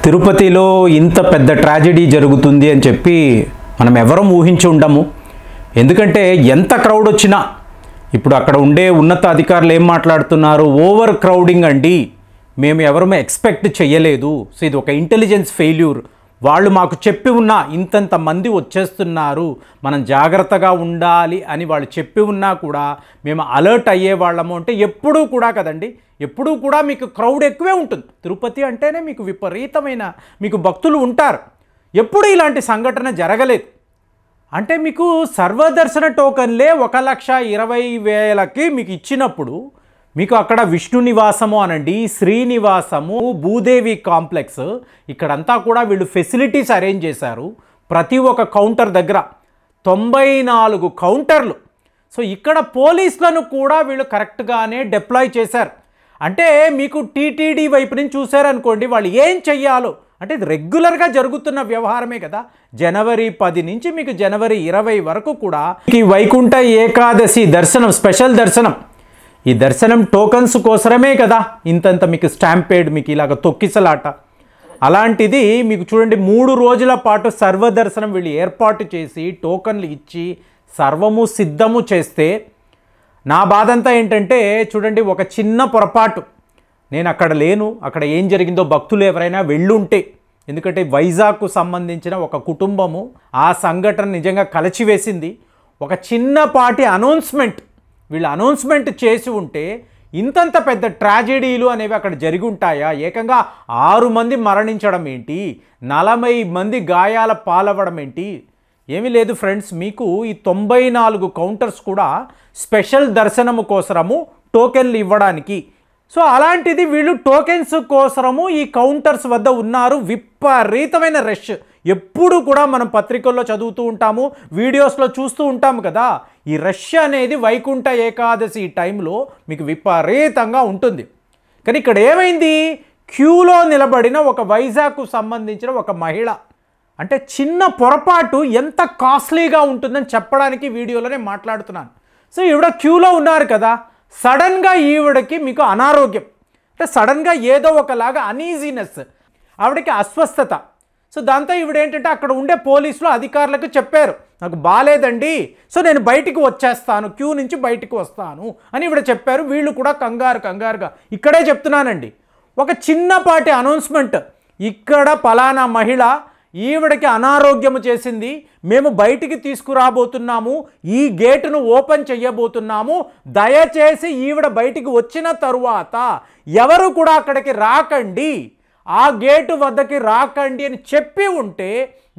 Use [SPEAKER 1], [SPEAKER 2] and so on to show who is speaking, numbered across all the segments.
[SPEAKER 1] తిరుపతిలో ఇంత పెద్ద ట్రాజెడీ జరుగుతుంది అని చెప్పి మనం ఎవరం ఊహించి ఉండము. ఎందుకంటే ఎంత క్రౌడ్ వచ్చినా ఇప్పుడు అక్కడ ఉండే ఉన్నతాధికారులు ఏం మాట్లాడుతున్నారు, ఓవర్ క్రౌడింగ్ అండి, మేము ఎవరూ ఎక్స్పెక్ట్ చేయలేదు, సో ఇది ఒక ఇంటెలిజెన్స్ ఫెయిల్యూర్, వాళ్ళు మాకు చెప్పి ఉన్నా ఇంతంత మంది వచ్చేస్తున్నారు, మనం జాగ్రత్తగా ఉండాలి అని వాళ్ళు చెప్పి ఉన్నా కూడా మేము అలర్ట్ అయ్యేవాళ్ళము. అంటే ఎప్పుడూ కూడా కదండి, ఎప్పుడూ కూడా మీకు క్రౌడ్ ఎక్కువే ఉంటుంది. తిరుపతి అంటేనే మీకు విపరీతమైన మీకు భక్తులు ఉంటారు. ఎప్పుడు ఇలాంటి సంఘటన జరగలేదు. అంటే మీకు సర్వదర్శన టోకన్లే 1,20,000కి మీకు ఇచ్చినప్పుడు మీకు అక్కడ విష్ణు నివాసము అనండి, శ్రీనివాసము, భూదేవి కాంప్లెక్స్, ఇక్కడంతా కూడా వీళ్ళు ఫెసిలిటీస్ అరేంజ్ చేశారు. ప్రతి ఒక్క కౌంటర్ దగ్గర 94 కౌంటర్లు. సో ఇక్కడ పోలీసులను కూడా వీళ్ళు కరెక్ట్గానే డిప్లాయ్ చేశారు. అంటే మీకు టీటీడీ వైపు నుంచి చూశారనుకోండి, వాళ్ళు ఏం చెయ్యాలో అంటే ఇది రెగ్యులర్గా జరుగుతున్న వ్యవహారమే కదా. జనవరి 10 నుంచి మీకు జనవరి 20 వరకు కూడా ఈ వైకుంఠ ఏకాదశి దర్శనం, స్పెషల్ దర్శనం, ఈ దర్శనం టోకన్స్ కోసమే కదా ఇంతంత మీకు స్టాంపేడ్, మీకు ఇలాగ తొక్కిసలాట. అలాంటిది మీకు చూడండి 3 రోజుల పాటు సర్వదర్శనం వీళ్ళు ఏర్పాటు చేసి టోకన్లు ఇచ్చి సర్వము సిద్ధము చేస్తే నా బాధ అంతా ఏంటంటే చూడండి, ఒక చిన్న పొరపాటు, నేను అక్కడ లేను, అక్కడ ఏం జరిగిందో భక్తులు ఎవరైనా వెళ్ళుంటే, ఎందుకంటే వైజాగ్కు సంబంధించిన ఒక కుటుంబము ఆ సంఘటన నిజంగా కలచివేసింది. ఒక చిన్నపాటి అనౌన్స్మెంట్ వీళ్ళు అనౌన్స్మెంట్ చేసి ఉంటే ఇంతంత పెద్ద ట్రాజెడీలు అనేవి అక్కడ జరిగి ఉంటాయా? ఏకంగా 6 మంది మరణించడం ఏంటి, 40 మంది గాయాల పాలవ్వడం ఏంటి? ఏమీ లేదు ఫ్రెండ్స్, మీకు ఈ 94 కౌంటర్స్ కూడా స్పెషల్ దర్శనము కోసరము టోకెన్లు ఇవ్వడానికి. సో అలాంటిది వీళ్ళు టోకెన్స్ కోసరము ఈ కౌంటర్స్ వద్ద ఉన్నారు. విపరీతమైన రష్. ఎప్పుడు కూడా మనం పత్రికల్లో చదువుతూ ఉంటాము, వీడియోస్లో చూస్తూ ఉంటాము కదా, ఈ రష్ అనేది వైకుంఠ ఏకాదశి టైంలో మీకు విపరీతంగా ఉంటుంది. కానీ ఇక్కడ ఏమైంది, క్యూలో నిలబడిన ఒక వైజాగ్కు సంబంధించిన ఒక మహిళ, అంటే చిన్న పొరపాటు ఎంత కాస్ట్లీగా ఉంటుందని చెప్పడానికి వీడియోలోనే మాట్లాడుతున్నాను. సో ఈవిడ క్యూలో ఉన్నారు కదా, సడన్గా ఈవిడకి మీకు అనారోగ్యం, అంటే సడన్గా ఏదో ఒకలాగా అనీజీనెస్, ఆవిడకి అస్వస్థత. సో దాంతో ఈవిడ ఏంటంటే అక్కడ ఉండే పోలీసులు అధికారులకు చెప్పారు, నాకు బాలేదండి, సో నేను బయటికి వచ్చేస్తాను, క్యూ నుంచి బయటికి వస్తాను అని ఈవిడ చెప్పారు. వీళ్ళు కూడా కంగారుగా ఇక్కడే చెప్తున్నానండి, ఒక చిన్నపాటి అనౌన్స్మెంట్, ఇక్కడ పలానా మహిళ ఈవిడకి అనారోగ్యము చేసింది, మేము బయటికి తీసుకురాబోతున్నాము, ఈ గేటును ఓపెన్ చేయబోతున్నాము, దయచేసి ఈవిడ బయటికి వచ్చిన తరువాత ఎవరు కూడా అక్కడికి రాకండి, ఆ గేటు వద్దకి రాకండి అని చెప్పి ఉంటే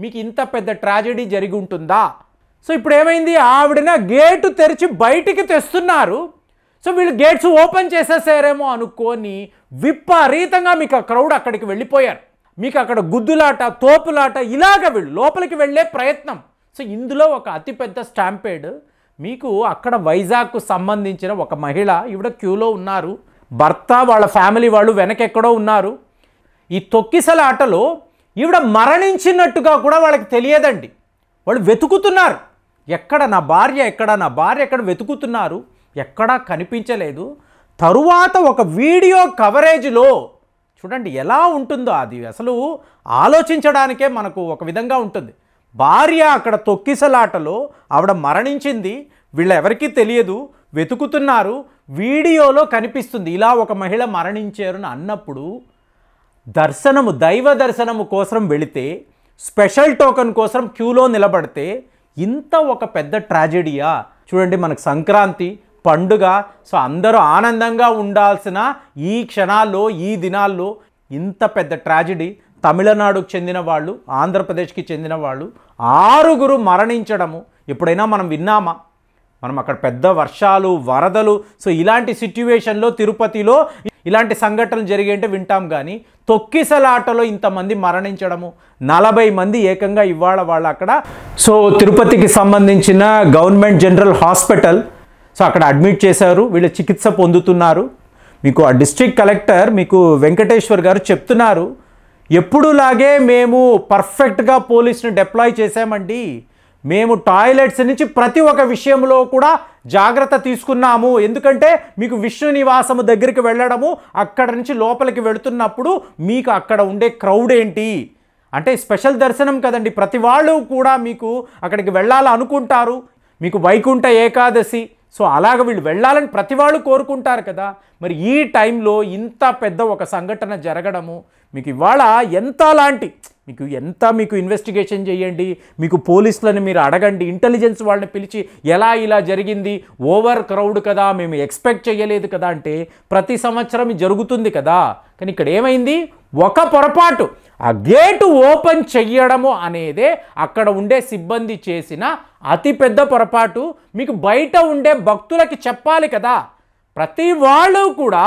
[SPEAKER 1] మీకు ఇంత పెద్ద ట్రాజెడీ జరిగి ఉంటుందా? సో ఇప్పుడు ఏమైంది, ఆవిడన గేటు తెరిచి బయటికి తెస్తున్నారు. సో వీళ్ళు గేట్స్ ఓపెన్ చేసేసారేమో అనుకొని విపరీతంగా మీకు ఆ క్రౌడ్ అక్కడికి వెళ్ళిపోయారు. మీకు అక్కడ గుద్దులాట, తోపులాట, ఇలాగ వీళ్ళు లోపలికి వెళ్ళే ప్రయత్నం. సో ఇందులో ఒక అతిపెద్ద స్టాంపేడ్. మీకు అక్కడ వైజాగ్కు సంబంధించిన ఒక మహిళ, ఈవిడ క్యూలో ఉన్నారు, భర్త వాళ్ళ ఫ్యామిలీ వాళ్ళు వెనకెక్కడో ఉన్నారు. ఈ తొక్కిసలాటలో ఈవిడ మరణించినట్టుగా కూడా వాళ్ళకి తెలియదండి. వాళ్ళు వెతుకుతున్నారు, ఎక్కడ నా భార్య ఎక్కడ వెతుకుతున్నారు, ఎక్కడా కనిపించలేదు. తరువాత ఒక వీడియో కవరేజ్లో చూడండి ఎలా ఉంటుందో, అది అసలు ఆలోచించడానికే మనకు ఒక విధంగా ఉంటుంది. భార్య అక్కడ తొక్కిసలాటలో ఆవిడ మరణించింది, వీళ్ళ ఎవరికీ తెలియదు, వెతుకుతున్నారు, వీడియోలో కనిపిస్తుంది ఇలా ఒక మహిళ మరణించారు అని అన్నప్పుడు దర్శనము, దైవ దర్శనము కోసం వెళితే, స్పెషల్ టోకెన్ కోసం క్యూలో నిలబడితే ఇంత ఒక పెద్ద ట్రాజెడీయా? చూడండి, మనకు సంక్రాంతి పండుగ, సో అందరూ ఆనందంగా ఉండాల్సిన ఈ క్షణాల్లో, ఈ దినాల్లో ఇంత పెద్ద ట్రాజెడీ. తమిళనాడుకు చెందిన వాళ్ళు, ఆంధ్రప్రదేశ్కి చెందిన వాళ్ళు 6 మరణించడము ఎప్పుడైనా మనం విన్నామా? మనం అక్కడ పెద్ద వర్షాలు, వరదలు, సో ఇలాంటి సిట్యువేషన్లో తిరుపతిలో ఇలాంటి సంఘటనలు జరిగేంటే వింటాం, కానీ తొక్కిసలాటలో ఇంతమంది మరణించడము, 40 మంది ఏకంగా ఇవాళ వాళ్ళు అక్కడ. సో తిరుపతికి సంబంధించిన గవర్నమెంట్ జనరల్ హాస్పిటల్, సో అక్కడ అడ్మిట్ చేశారు, వీళ్ళు చికిత్స పొందుతున్నారు. మీకు ఆ డిస్ట్రిక్ట్ కలెక్టర్ మీకు వెంకటేశ్వర్ గారు చెప్తున్నారు, ఎప్పుడులాగే మేము పర్ఫెక్ట్గా పోలీసుని డిప్లాయ్ చేసామండి, మేము టాయిలెట్స్ నుంచి ప్రతి ఒక్క విషయంలో కూడా జాగ్రత్త తీసుకున్నాము. ఎందుకంటే మీకు విష్ణు నివాసము దగ్గరికి వెళ్ళడము, అక్కడ నుంచి లోపలికి వెళుతున్నప్పుడు మీకు అక్కడ ఉండే క్రౌడ్ ఏంటి అంటే స్పెషల్ దర్శనం కదండి, ప్రతి వాళ్ళు కూడా మీకు అక్కడికి వెళ్ళాలనుకుంటారు. మీకు వైకుంఠ ఏకాదశి, సో అలాగ వీళ్ళు వెళ్ళాలని ప్రతి వాళ్ళు కోరుకుంటారు కదా. మరి ఈ టైంలో ఇంత పెద్ద ఒక సంఘటన జరగడము మీకు ఇవాళ మీకు ఇన్వెస్టిగేషన్ చేయండి, మీకు పోలీసులను మీరు అడగండి, ఇంటెలిజెన్స్ వాళ్ళని పిలిచి ఇలా జరిగింది, ఓవర్ క్రౌడ్ కదా, మేము ఎక్స్పెక్ట్ చేయలేదు కదా అంటే ప్రతి సంవత్సరం జరుగుతుంది కదా. కానీ ఇక్కడ ఏమైంది, ఒక పొరపాటు, ఆ గేటు ఓపెన్ చెయ్యడము అనేదే అక్కడ ఉండే సిబ్బంది చేసిన అతిపెద్ద పొరపాటు. మీకు బయట ఉండే భక్తులకి చెప్పాలి కదా, ప్రతి వాళ్ళు కూడా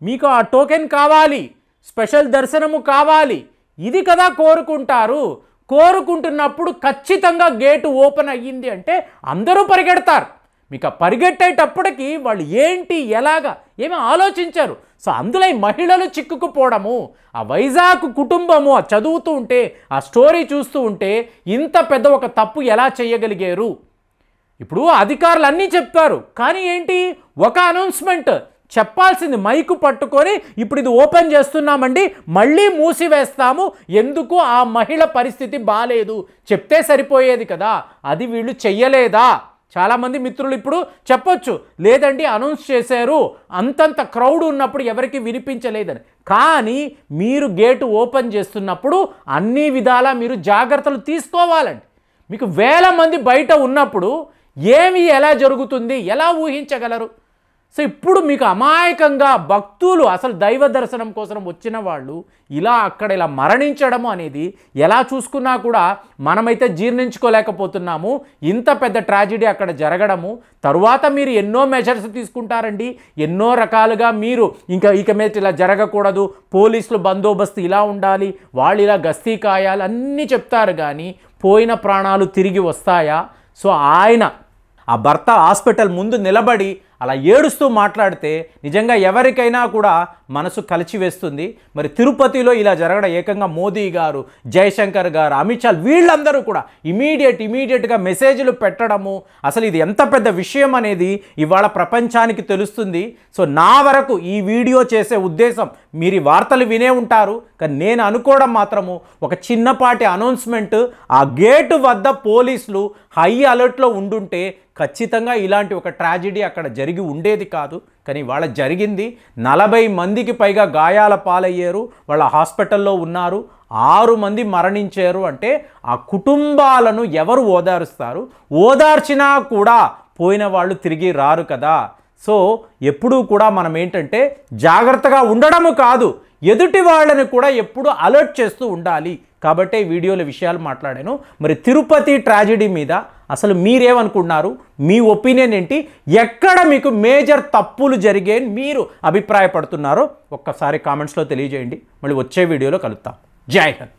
[SPEAKER 1] మీకు ఆ టోకెన్ కావాలి, స్పెషల్ దర్శనము కావాలి, ఇది కదా కోరుకుంటారు. కోరుకుంటున్నప్పుడు ఖచ్చితంగా గేటు ఓపెన్ అయ్యింది అంటే అందరూ పరిగెడతారు. మీకు ఆ పరిగెట్టేటప్పటికి వాళ్ళు ఏంటి ఎలాగా ఏమీ ఆలోచించారు. సో అందులో ఈ మహిళలు చిక్కుకుపోవడము, ఆ వైజాగ్ కుటుంబము ఆ చదువుతూ ఉంటే, ఆ స్టోరీ చూస్తూ ఉంటే ఇంత పెద్ద ఒక తప్పు ఎలా చేయగలిగారు. ఇప్పుడు అధికారులు అన్నీ చెప్పారు, కానీ ఏంటి ఒక అనౌన్స్మెంట్ చెప్పాల్సింది మైకు పట్టుకొని ఇప్పుడు ఇది ఓపెన్ చేస్తున్నామండి, మళ్ళీ మూసివేస్తాము, ఎందుకు ఆ మహిళ పరిస్థితి బాలేదు చెప్తే సరిపోయేది కదా, అది వీళ్ళు చెయ్యలేదా. చాలామంది మిత్రులు ఇప్పుడు చెప్పొచ్చు, లేదండి అనౌన్స్ చేశారు, అంతంత క్రౌడ్ ఉన్నప్పుడు ఎవరికి వినిపించలేదని. కానీ మీరు గేటు ఓపెన్ చేస్తున్నప్పుడు అన్ని విధాలా మీరు జాగ్రత్తలు తీసుకోవాలండి. మీకు వేల మంది బయట ఉన్నప్పుడు ఏమి ఎలా జరుగుతుంది ఎలా ఊహించగలరు. సో ఇప్పుడు మీకు అమాయకంగా భక్తులు అసలు దైవ దర్శనం కోసం వచ్చిన వాళ్ళు ఇలా మరణించడము అనేది ఎలా చూసుకున్నా కూడా మనమైతే జీర్ణించుకోలేకపోతున్నాము. ఇంత పెద్ద ట్రాజెడీ అక్కడ జరగడము, తరువాత మీరు ఎన్నో మెజర్స్ తీసుకుంటారండి, ఎన్నో రకాలుగా మీరు ఇక మీద ఇలా జరగకూడదు, పోలీసులు బందోబస్తు ఇలా ఉండాలి, వాళ్ళు ఇలా గస్తీ కాయాలి అన్నీ చెప్తారు. కానీ పోయిన ప్రాణాలు తిరిగి వస్తాయా. సో ఆ భర్త హాస్పిటల్ ముందు నిలబడి అలా ఏడుస్తూ మాట్లాడితే నిజంగా ఎవరికైనా కూడా మనసు కలిచివేస్తుంది. మరి తిరుపతిలో ఇలా జరగడం ఏకంగా మోదీ గారు, జయశంకర్ గారు, అమిత్ షా వీళ్ళందరూ కూడా ఇమీడియట్గా మెసేజ్లు పెట్టడము, అసలు ఇది ఎంత పెద్ద విషయం అనేది ఇవాళ ప్రపంచానికి తెలుస్తుంది. సో నా వరకు ఈ వీడియో చేసే ఉద్దేశం, మీరు ఈ వార్తలు వినే ఉంటారు, కానీ నేను అనుకోవడం మాత్రము ఒక చిన్నపాటి అనౌన్స్మెంట్, ఆ గేటు వద్ద పోలీసులు హై అలర్ట్లో ఉండుంటే ఖచ్చితంగా ఇలాంటి ఒక ట్రాజెడీ అక్కడ జరిగి ఉండేది కాదు. కానీ వాళ్ళ జరిగింది. 40 మందికి పైగా గాయాల పాలయ్యారు, వాళ్ళ హాస్పిటల్లో ఉన్నారు, 6 మంది మరణించారు. అంటే ఆ కుటుంబాలను ఎవరు ఓదారుస్తారు? ఓదార్చినా కూడా పోయిన వాళ్ళు తిరిగి రారు కదా. సో ఎప్పుడూ కూడా మనం ఏంటంటే జాగ్రత్తగా ఉండడము కాదు, ఎదుటి వాళ్ళని కూడా ఎప్పుడు అలర్ట్ చేస్తూ ఉండాలి. కాబట్టి ఈ వీడియోలో విషయాలు మాట్లాడాను. మరి తిరుపతి ట్రాజెడీ మీద అసలు మీరేమనుకుంటున్నారు? మీ ఒపీనియన్ ఏంటి? ఎక్కడ మీకు మేజర్ తప్పులు జరిగాయని మీరు అభిప్రాయపడుతున్నారో ఒక్కసారి కామెంట్స్లో తెలియజేయండి. మళ్ళీ వచ్చే వీడియోలో కలుద్దాం. జై హింద్.